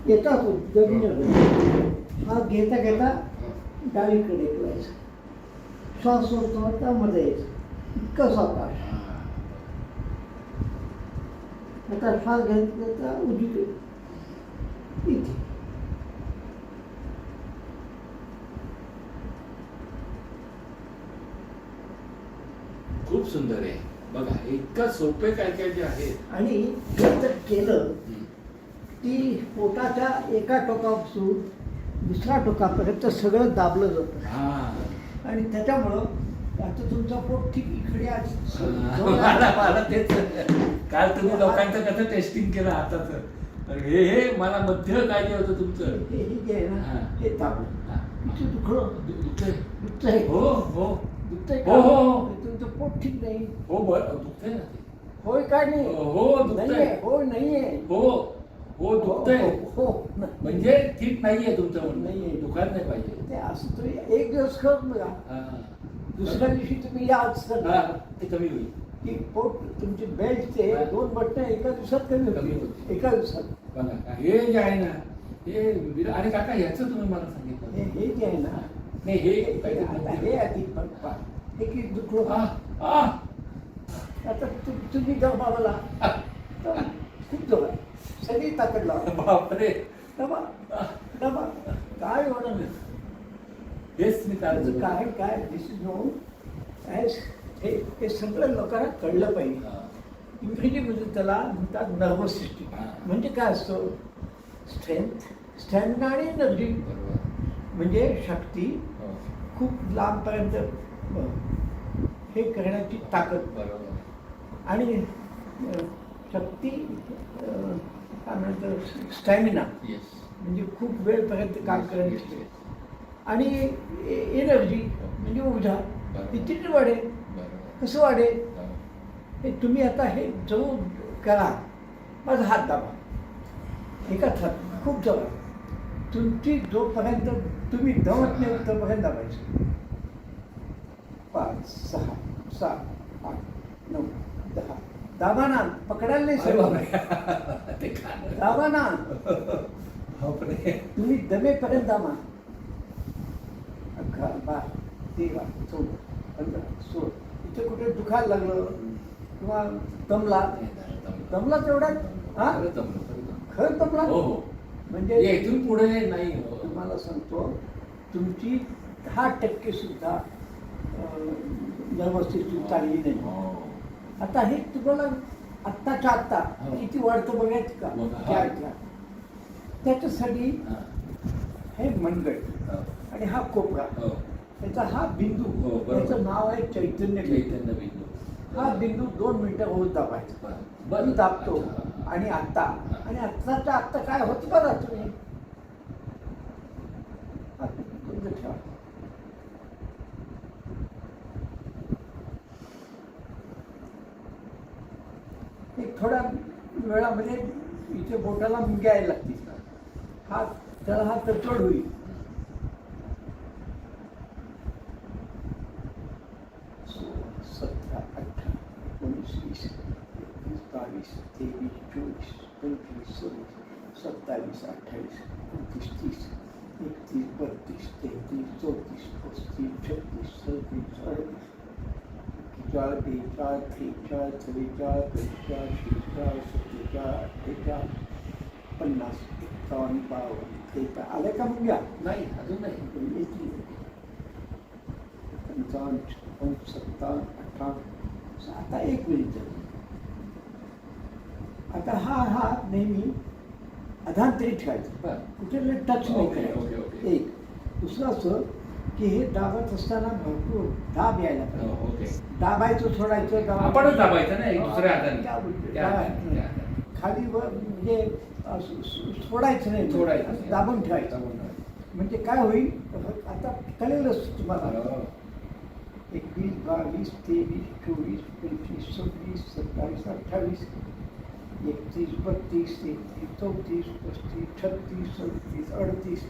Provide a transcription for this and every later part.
येता तो जमिनीवर हा घेता घेता डावीकडे करायचा, श्वास सोडतो त्यामध्ये यायचं, इतकं सावकाश. आता श्वास घेतला उजवीकडे इथे. खूप सुंदर आहे बघा, इतकं सोपे काय काय जे आहे. आणि हे जर केलं की पोटाच्या एका टोकापासून दुसऱ्या टोकापर्यंत सगळं दाबलं जातं. आणि त्याच्यामुळं आता तुमचा पोट ठीक इकडे मला तेच, काल तुम्ही लोकांचं कसं टेस्टिंग केलं हाताचं, हे मला मध्य काय जे होतं तुमचं हे जे आहे ना हे दाबलं, इथे दुखतंय हो हो दुखतंय हो हो तुमचं पोट ठीक नाही. हो बरं दुखतंय ना ते. होय काय नाही? हो दुखतंय. हो नाहीये. हो हो दुखतंय. हो म्हणजे ठीक नाहीये तुमचं म्हणणं, नाहीये, दुखायला नाही पाहिजे ते असं तुम्ही एक दिवस करत बघा, दुसऱ्या दिवशी तुम्ही याच ते कमी होईल. की पोट तुमची बेल्टचे 2 बटणं एका दिवसात कमी होते, एका दिवसात. बघा हे जे आहे ना हे, आणि काका ह्याचं तुम्ही मला सांगितलं हे जे आहे ना, नाही हे आता हे आधी हे की दुखलं. आता तुम्ही दबा मला खूप दबा, सगळी ताकद लावा. बापरे, दबा दबा, काय होणार नाही. हेच मी काय काय दिस इज नो ॲज हे सगळं लोकांना कळलं पाहिजे. इंग्रजीमध्ये त्याला म्हणतात नर्वस सिस्टीम. म्हणजे काय असतं, स्ट्रेंथ आणि एनर्जी, म्हणजे शक्ती, खूप लांबपर्यंत हे करण्याची ताकद, आणि शक्ती काय म्हणतात स्टॅमिना, म्हणजे खूप वेळपर्यंत काम करण्याची, आणि एनर्जी म्हणजे ऊर्जा किती वाढेल, कसं वाढेल. हे तुम्ही आता हे जवळ करा, माझा हात दाबा, एकाच हात खूप जवळ, तुमची जोपर्यंत तुम्ही दमत नाही तोपर्यंत दाबायचं. 5 6 7 8 9 10 दाबा ना, पकडायला नाही सगळं, दाबा ना, तुम्ही दमेपर्यंत दाबा. 11 12 13 14 15 16, इथे कुठे दुखायला लागलं किंवा दमला तेवढा खरं दमला, म्हणजे इथून पुढे नाही. तुम्हाला सांगतो, तुमची 10% सुद्धा व्यवस्थित चालली नाही. आता हे तुम्हाला आत्ताच्या आत्ता किती वाढतं बघायचं का, क्या त्याच्यासाठी हे मनगट आणि हा कोपरा, त्याचा हा बिंदू, त्याचं नाव आहे चैतन्य बिंदू. हा बिंदू 2 मिनिटं होत दाबायचा, बंद दाबतो, आणि आत्ता, आणि आत्ताच्या आत्ता काय होत बघा तुम्ही. ठेवा, एक थोड्या वेळामध्ये इथे बोटाला मुंग्या यायला लागतील, हा त्याला हा तडजोड होईल. 17 18 19 20 21 22 23 24 25 26 27 28 29 30 31 32 33 34 35 36 37 38 41 42 43 44 45 46 47 48 50 51 52 आले का मुंग्या? नाही, अजून नाही. 55 57 58. आता 1 मिनिट. आता हा नेहमी अधांतरी ठेवायचा, कुठे टच नाही करायचं. एक दुसरं असं की हे दाबत असताना भरपूर दाब यायला पाहिजे. दाबायचं सोडायचं, आपणच दाबायचं नाही दुसऱ्या हाताने, खाली वर म्हणजे सोडायचं नाही, सोडायचं, दाबून ठेवायचं. म्हणजे काय होईल, आता कळेलच तुम्हाला. 21 22 23 24 25 26 27 28 31 32 33 34 35 36 37 38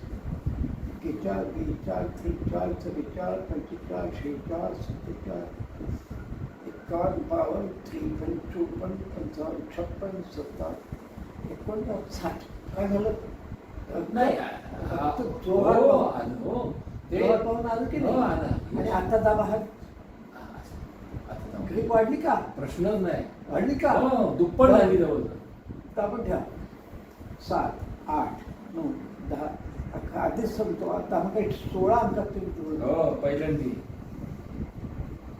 41 42 43 44 45 46 47 51 52 53 54 55 56 57 59 60. काय झालं, नाही फक्त जोरात हो, पाहून. हो. ते जोरात पाहून आलं की हो, नाही आलं. आणि आता दाबा हात आता जाऊ. ग्रीप वाढली का प्रश्नच नाही वाढली का हो, दुप्पट झाली जवळ. तर आपण ठेवा 7, 8, 9, 10, 11 आधीच सांगतो आता मग काही 16 अंकात तुम्ही हो पहिल्यांदी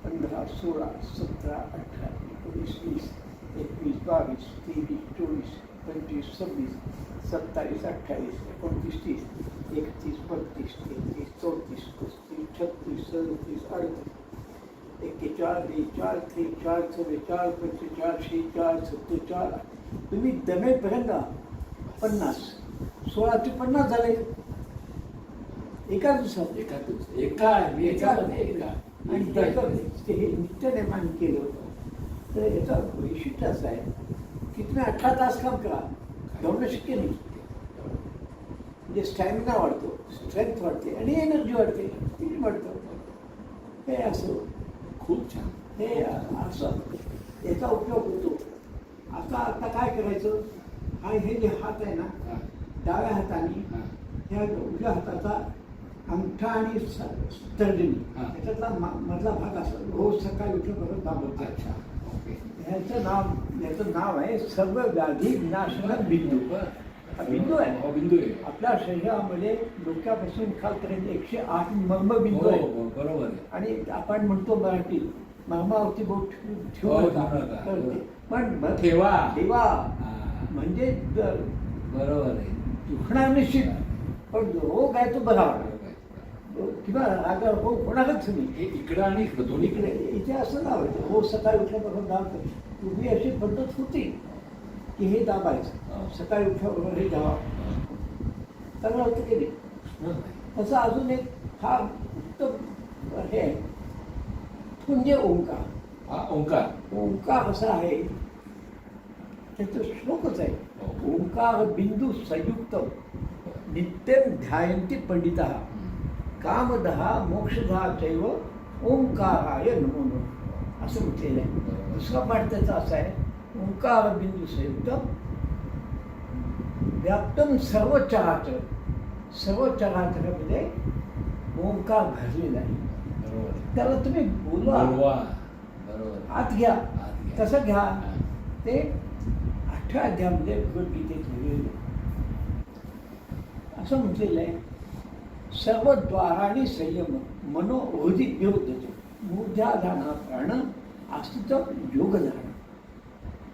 15, 16, 17, 18, 19, 20, 21, 22, 23, 24, 25, 26, 27, 28, 29, 30, 31, 32, 33, 34, 35, 36, 37, 38, 41, 42, 43, 44, 45, 46, 47, तुम्ही दमेपर्यंत 50, 16 ते 50 झाले एका दिवसात. एका दिवस एका याच्यामध्ये एका आणि ते हे नित्य निर्माण केलं होतं. तर याचं वैशिष्ट्य असं आहे की तुम्ही 18 तास काम करा दौडणं शक्य नाही. म्हणजे स्टॅमिना वाढतो, स्ट्रेंथ वाढते आणि एनर्जी वाढते, स्पीड वाढतं. हे असं खूप छान. हे असं याचा उपयोग होतो. आता काय करायचं, हे जे हात आहे ना हा, डाव्या हाताने हा. ह्या उजव्या हाताचा अंगठा आणि तर्जनी हा. याच्यातला मधला भाग असतो. रोज सकाळी उठून बरोबर दाबवतो. अच्छा ओके. याचं नाव आहे सर्व व्याधी विनाशक बिंदू. हा बिंदू आहे. हो बिंदू आहे. आपल्या शरीरामध्ये डोक्यापासून खालपर्यंत 108 मर्मबिंदू हो, आहे. हो, बरोबर आहे. आणि आपण म्हणतो मराठीत मर्मावरती बोट ठेवू हो, नका. ठेवू नका. तर ते- पण ठेवा. ठेवा हा, म्हणजे बरोबर आहे. दुखणार निश्चित, पण जो रोग आहे तो बरा होणार. बरोबर आहे. किंवा रागा रोग होणारच नाही. हे इकडं आणि इकडं दोन्हीकडे. इकडे इथे असं नाव आहे हो सकाळी उठल्याबरोबर दाबतो. पूर्वी अशी पद्धत होती की हे दाबायचं सकाळी उठल्याबरोबर हे दाबा. चांगलं होतं की नाही. तसं अजून एक हा उत्तम हे आहे म्हणजे ओंकार. हा ओंकार. ओंकार असा आहे त्याचं श्लोकच आहे. ओंकार बिंदू संयुक्त नित्यम ध्यायन्ति पंडितः कामदहा मोक्षदहा चैव ओंकाराय नमो नमः असं म्हटलेलं आहे. दुसरा पाठ त्याचा असा आहे ओंकार बिंदू संयुक्त व्याप्तम सर्व चराचर. सर्व चराचरामध्ये ओंकार भरलेला आहे. बरोबर. त्याला तुम्ही बोलवा बोलवा. बरोबर. आत घ्या आत घ्या. तसं घ्या. हा. ते 8व्या अध्यायामध्ये भगवद्गीतेत लिहिलेलं आहे. असं म्हटलेलं आहे सर्व द्वारांनी संयम मनोवृत्ती विरुद्ध मूर्ध्याधान प्राण अस्तित्व योगधारण.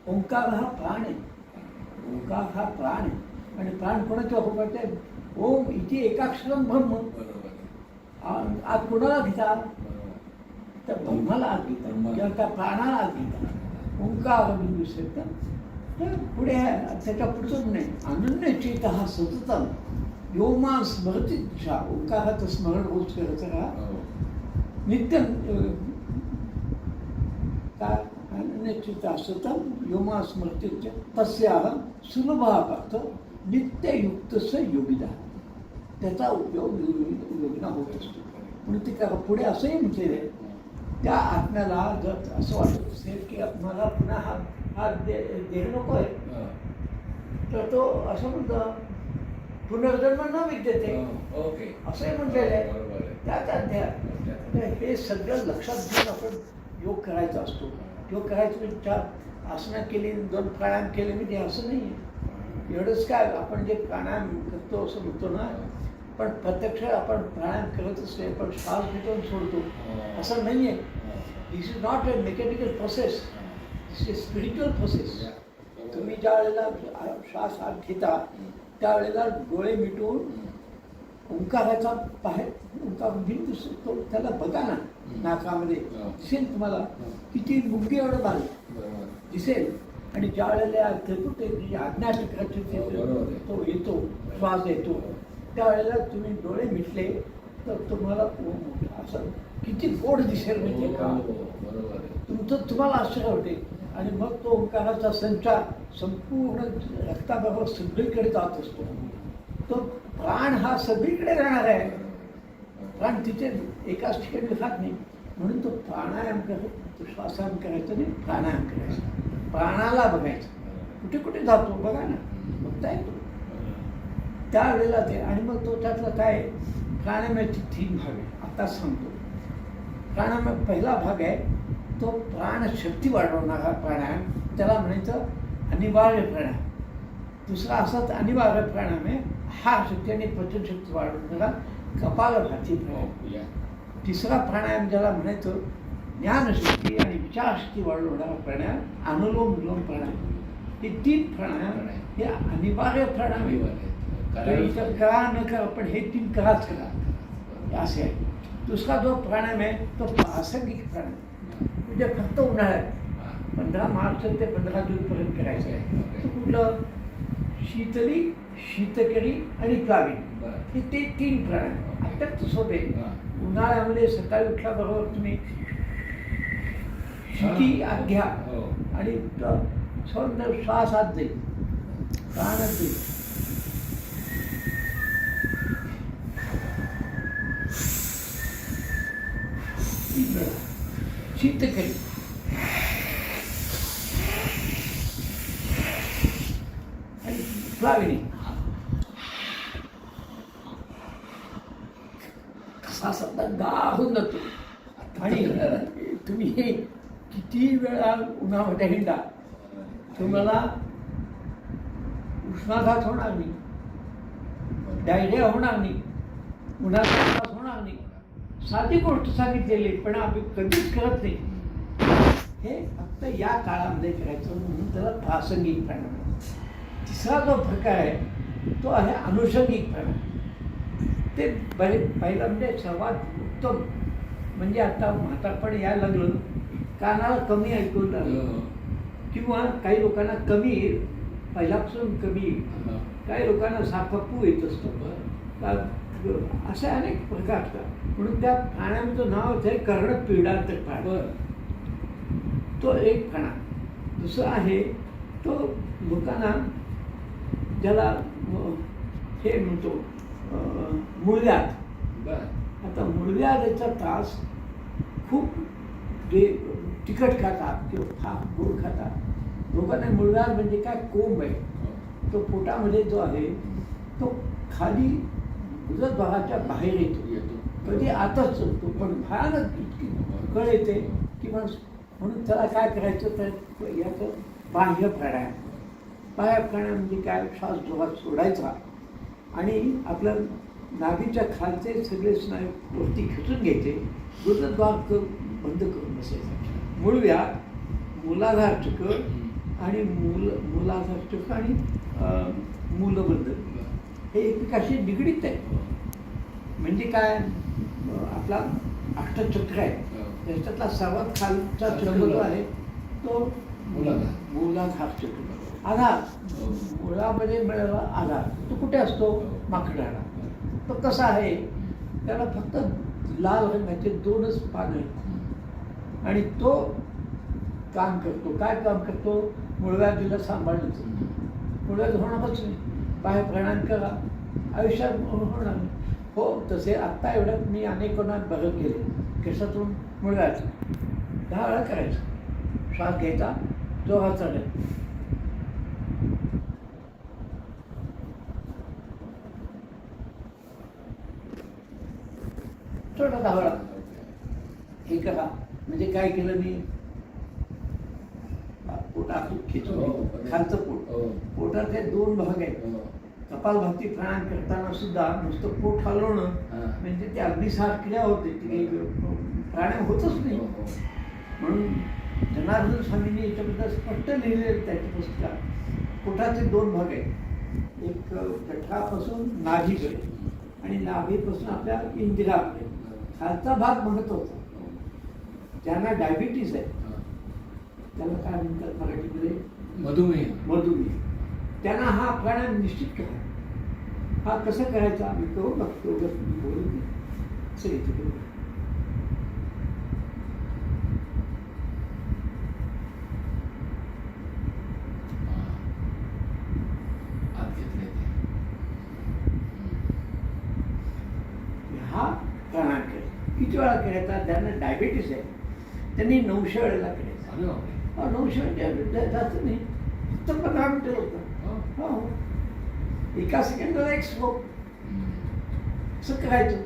ओंकार हा प्राण आहे. ओंकार हा प्राण आहे आणि प्राण कोणाच्या वापरते. ओम इथे एकाक्षरम ब्रह्म. बरोबर आहे. आत कोणाला घेता बरोबर. तर ब्रह्माला आत घेता किंवा त्या प्राणाला आत घेता. ओंकार बिंदू शब्द तर पुढे आहे त्याच्या पुढचंच नाही अनन्य चेत हा सततम योमा स्मरती दिशा. ओंकाराचं स्मरण रोज करायचं का हो. नित्य काय अनन्य चेत सततम योमा स्मरती तस्याह सुलभार्थ नित्ययुक्त स योगिदा. त्याचा उपयोग योगिना होत असतो. म्हणून ते का पुढे असंही म्हटलेलं आहे त्या आत्म्याला जर असं वाटत असेल की मला पुन्हा हा देह नको आहे हा. तर तो असं म्हणतो पुनर्जन्म न विद्यते हो, ओके. असंही म्हटलेलं आहे बरोबर आहे. त्याच अध्याय. तर हे सगळं लक्षात घेऊन आपण योग करायचा असतो. योग करायचं म्हणजे 4 आसनं केली 2 प्राणायाम केले म्हणजे असं नाही आहे. एवढंच काय आपण जे प्राणायाम करतो असं म्हणतो ना पण प्रत्यक्ष आपण प्राणायाम करतच नाही. पण श्वास घेतो आणि सोडतो असं नाही आहे. This is not a mechanical process. This is spiritual process. तुम्ही ज्या वेळेला श्वास आत घेता त्यावेळेला डोळे मिटून ओंकाराचा बाहेर ओंकार बिंदू तो त्याला बघा ना नाकामध्ये दिसेल तुम्हाला किती मुंगी एवढं बारीक दिसेल. आणि ज्या वेळेला त्रिपुटी आज्ञाचक्राची तो येतो श्वास येतो त्यावेळेला तुम्ही डोळे मिटले तर तुम्हाला असं किती गोड दिसेल म्हणजे का तुमचं तुम्हाला आश्चर्य होते. आणि मग तो ओंकाराचा संचार संपूर्ण रक्ताबरोबर सगळीकडे जात असतो. तो प्राण हा सगळीकडे राहणार आहे. प्राण तिथे एकाच ठिकाणी राहत नाही. म्हणून तो प्राणायाम करत तो श्वासायाम करायचा नाही प्राणायाम करायचा. प्राणाला बघायचं कुठे कुठे जातो बघा ना बघता येतो. त्यावेळेला ते आणि मग तो त्यातलं काय प्राणायामाचे 3 भाग आहे. आता सांगतो. प्राणायाम पहिला भाग आहे तो प्राणशक्ती वाढवणारा प्राणायाम, त्याला म्हणायचं अनिवार्य प्राणायाम. दुसरा असाच अनिवार्य प्राणायाम आहे हा शक्ती आणि पचनशक्ती वाढवणारा कपालभाती प्राणायाम. तिसरा प्राणायाम ज्याला म्हणायचं ज्ञानशक्ती आणि विचारशक्ती वाढवणारा प्राणायाम अनुलोम विलोम प्राणायाम. हे 3 प्राणायाम हे अनिवार्य प्राणायाम आहे. करा न करा पण हे 3 कराच करा असे आहे. दुसरा जो प्राणायाम आहे तो प्रासंगिक प्राणायाम, म्हणजे फक्त उन्हाळ्यात 15 मार्च ते 15 जूनपर्यंत करायचं आहे. तो कुठलं शीतली, शीतकरी आणि प्लाविनी हे ते 3 प्राणायाम अत्यंत सोपे. उन्हाळ्यामध्ये सकाळी उठल्याबरोबर तुम्ही शीती आत घ्या आणि सौंदर्य श्वास आत जाईल, प्राणात जाईल. शीतकरी आणि प्लाविनी कसा सध्या गाहून जातो. आणि तुम्ही किती वेळा उन्हामध्ये हिंडा तुम्हाला उष्माघात होणार नाही, डायरिया होणार नाही, उन्हाचा त्रास होणार नाही. साधी गोष्ट सांगितलेली पण आम्ही कधीच करत नाही. हे फक्त या काळामध्ये करायचं म्हणून त्याला प्रासंगिक प्राणायाम. तिसरा जो प्रकार आहे तो आहे अनुषंगिक प्राणायाम. ते पहिलं म्हणजे सर्वात उत्तम. म्हणजे आता म्हातारपण यायला लागलं, कानाला कमी ऐकून लागलं किंवा काही लोकांना कमी येईल, पहिल्यापासून कमी येईल, काही लोकांना सारखं पू येत असतं, असे अनेक प्रकार असतात. म्हणून त्या प्राणायामाचं नाव आहे कर्णपीडांतर प्राणायाम. तो एक प्राणायाम. दुसरा आहे तो लोकांना ज्याला हे म्हणतो मूळव्याध. आता मूळव्याधीचा त्रास खूप जे तिखट खातात किंवा फार गोड खातात लोकांना मूळव्याध म्हणजे काय कोंब आहे तो पोटामध्ये जो आहे तो खाली गुदद्वाराच्या बाहेर येतो. कधी आतच चलतो पण भयानक इतकी कळ येते की म्हणून त्याला काय करायचं तर याचं बाह्य प्राणायाम. बाह्य प्राणायाम म्हणजे काय, श्वास जोरात सोडायचा आणि आपल्या नाभीच्या खालचे सगळे स्नायू वरती खेचून घ्यायचे, गुदद्वार बंद करून बसायचं. मूळव्याध, मूलाधार चक्र आणि मूलाधार चक्र आणि मूलबंध हे एकमेकाशी निगडीत आहे. म्हणजे काय, आपला अष्टचक्र आहे त्याच्यातला सर्वात खालचा चक्र जो आहे तो मूलाधार चक्र. आधार मुळामध्ये मिळाला आधार तो कुठे असतो, माकडाला. तो कसा आहे, त्याला फक्त लाल रंगाचे 2च पानं आहेत आणि तो काम करतो. काय काम करतो, मूळव्याधीला सांभाळण्याचं. मूळव्याध होणारच नाही, बाहेर प्राणायाम करा, आयुष्यात होणार नाही. हो तसे आत्ता एवढ्यात मी अनेकांना बघत गेले केसातून मूळव्याध 10 वेळा करायचं. श्वास घ्यायचा, जोरात चढायचा, छोटा 10 वेळा हे करा. म्हणजे काय केलं मी, पोट आखून खेचून खालचं पोट, पोटाचे 2 भाग आहेत. कपालभाती प्राणायाम करताना सुद्धा नुसतं पोट हलवणं म्हणजे ते अग्निसार क्रिया होते, ती काही प्राणायाम होतच नाही. म्हणून जनार्दन स्वामींनी याच्याबद्दल स्पष्ट लिहिलेलं त्याच्या पुस्तकात. पोटाचे 2 भाग आहेत, एक गठरापासून नाभीकडे आणि नाभीपासून आपल्या इंदिराकडे. खालचा भाग महत्वाचा. ज्यांना डायबिटीज आहे त्याला काय म्हणतात मराठीमध्ये, मधुमेह, त्यांना हा प्राणायाम निश्चित करा. हा कसं करायचा आम्ही करू बघतो, बोलू असं येतं. हा प्राणायाम करायचा. किती वेळा करायचा, ज्यांना डायबिटीस आहे त्यांनी 900 वेळेला करायचा. 900 जास्त नाही, फक्त 15 मिनिटं होतं. हो एका सेकंदाला एक स्ट्रोक. असं करायचं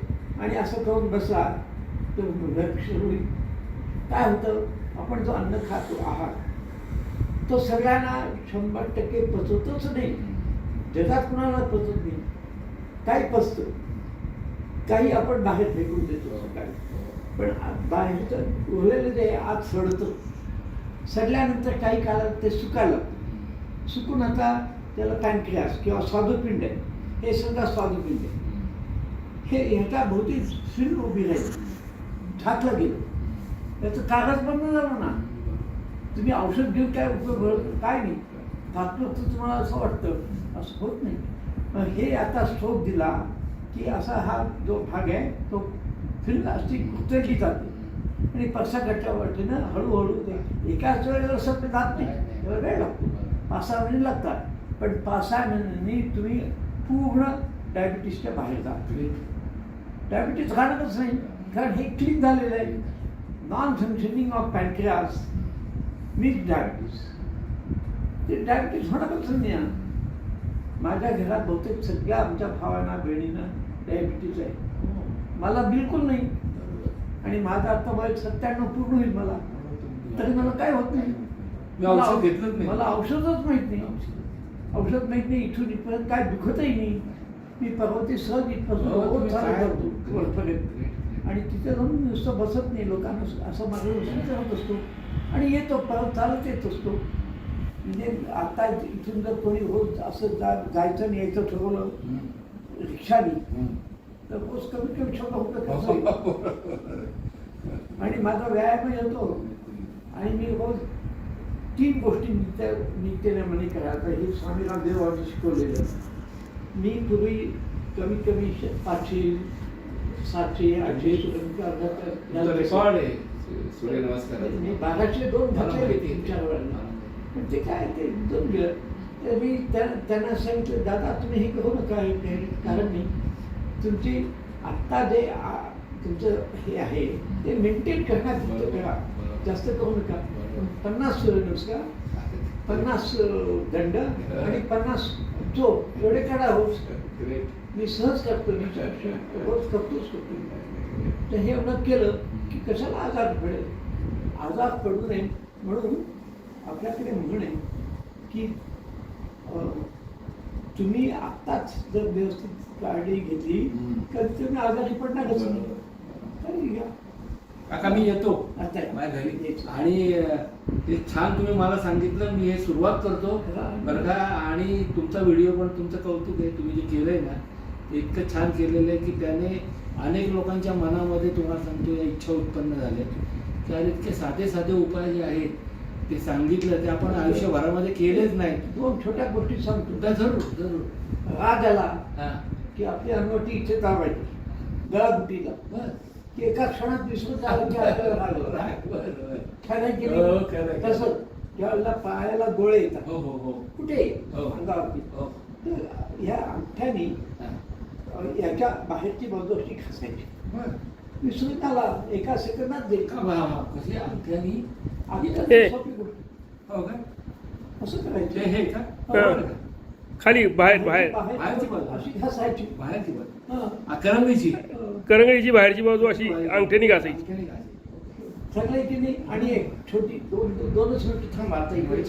आणि असं करून बसला तर होईल. काय होतं, आपण जो अन्न खातो आहार तो सगळ्यांना 100% पचवतोच नाही. जगात कुणाला पचत नाही. काही पचतं, काही आपण बाहेर फेकून देतो सकाळी. पण बाहेरचं उरलेलं जे आत सडतं, सडल्यानंतर काही काळात ते सुकायला लागतं. सुकून आता त्याला पॅनक्रियास किंवा स्वादुपिंड आहे, हे सगळं स्वादुपिंड आहे. हे ह्याच्या भोवती फिल्ड उभी राहिली, झाकलं गेलं, त्याचं कागद बंद झालं ना. तुम्ही औषध घेऊन काय उपयोग, काय नाही, घातलं तर तुम्हाला असं वाटतं, असं होत नाही. मग हे आता स्ट्रोक दिला की असा हा जो भाग आहे तो फिल्ड अशी उतरली जाते आणि पक्षाकडच्या वाटेनं हळूहळू ते एकाच वेळेला सगळं जात नाही, त्याला वेळ लागतो. 5-6 महिने लागतात. पण 5-6 महिन्यांनी तुम्ही पूर्ण डायबिटीसच्या बाहेर जात. डायबिटीस घालतच नाही, कारण हे क्लीन झालेलं आहे. Non functioning of pancreas means diabetes. ते डायबिटीस होणारच नाही. माझ्या घरात बहुतेक सगळ्या आमच्या भावांना बहिणींना डायबिटीस आहे. मला बिलकुल नाही. आणि माझं आता वय 97 पूर्ण होईल मला, तरी मला काय होत नाही. औषध घेतलंच नाही. मला औषधच माहित नाही. औषध माहित नाही. इथून इथपर्यंत काय दुखतही नाही. मी पर्वती सहज इथपासून करतो आणि तिथे जाऊन नुसतं बसत नाही. लोकांना असं माझं करत असतो आणि येतो परत चालत येत असतो. म्हणजे आता इथून जर कोणी रोज असं जायचं आणि यायचं ठरवलं रिक्षाने तर रोज कमीत कमी 100 रुपये. आणि माझा व्यायाम होतो आणि मी रोज 3 गोष्टी नित्यनेमाने करायचं. हे स्वामी रामदेवांनी शिकवलेलं. मी पूर्वी कमीत कमी 500, 700, 800 रेकॉर्ड आहे सूर्यनमस्कार. मी 1202 घातले 3-4 वेळा. पण ते काय ते 2 गेलं. तर मी त्यांना सांगितलं, दादा तुम्ही हे करू नका, कारण नाही. तुमची आत्ता जे तुमचं हे आहे ते मेंटेन करण्यात करा, जास्त करू नका. 50 नमस्कार, 50 दंड आणि 50 चोप एवढे काढा रोज. मी सहज करतो, मी रोज करतोच करतो. तर हे एवढं केलं की कशाला आजार पडेल. आजार पडू नये म्हणून आपल्याकडे म्हण आहे की तुम्ही आत्ताच जर व्यवस्थित काळजी घेतली तर तुम्ही आजारी पडणारच नाही. काका मी येतो आता माझ्या घरी आणि ते छान तुम्ही मला सांगितलं. मी हे सुरुवात करतो बरं का. आणि तुमचा व्हिडिओ पण तुमचं कौतुक आहे. तुम्ही जे केलंय ना ते इतकं छान केलेलं आहे की त्याने अनेक लोकांच्या मनामध्ये तुम्हाला सांगतो या इच्छा उत्पन्न झाल्या की अरे इतके साधे साधे उपाय जे आहेत ते सांगितलं ते आपण आयुष्यभरामध्ये केलेच नाही. 2 छोट्या गोष्टी सांगतो. जरूर जरूर. राग आला की आपली अनुमती इथे दाबायची गळाघुटीला की एका क्षणात विसरून झालं की आपल्याला राग आला. तसं ज्यावेळेला पायाला गोळे येतात कुठे अंगावरती तर ह्या अंगठ्यानी याच्या बाहेरची बाजू अशी खासायची. विसरून आला एका सेकंदात देईल. कशी अंगठ्यानी असं करायचं. हे का खाली बाहेर बाहेर बाहेरची बाजू अशी घासायची. बाहेरची बाजू करंगळीची करंगळीची बाहेरची बाजू अशी अंगठ्यानी घासायची. सगळे की नाही. आणि एक छोटी 2-2च मिनिट थांबा. आता इकडे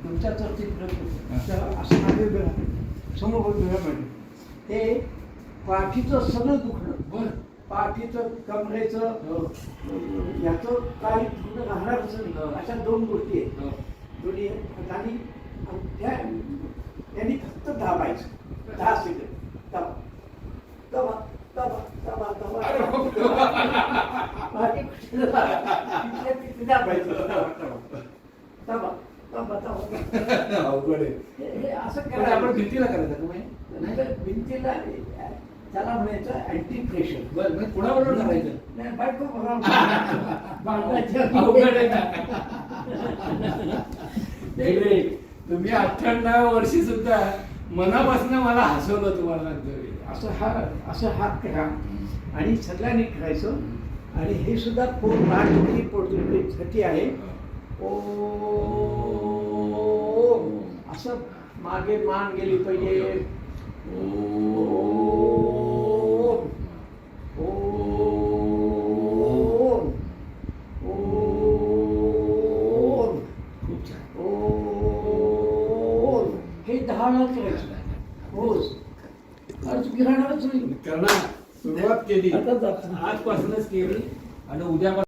तुमच्या चर्चेत असं मागे समोर पाहिजे. हे पाठीचं सगळं दुखणं, पाठीचं कमरेचं याचं काही दुखणं राहणारच नाही. अशा 2 गोष्टी आहेत. दोन्ही आणि यांनी फक्त दाबायचं 10 सेकंड. दाबा दाबा दाबा दाबा असं करायला आपण भिंतीला करायचं. भिंतीला त्याला म्हणायचं अँटी प्रेशर. बरं कुणाबरोबर करायचं नाही बायको तुम्ही 98 वर्षी सुद्धा मनापासून मला हसवलं तुम्हाला. असं हात करा आणि सगळ्यांनी करायचं. आणि हे सुद्धा पोटसाठी आहे. ओ असं मागे मान गेली पाहिजे. ओम ओम ओम खूप छान. ओम. हे 10 वेळा करायचं. हो अरे तुम्ही राहणारच नाही. करणार सुरुवात केली आता जातो. आजपासूनच केली आणि उद्यापासून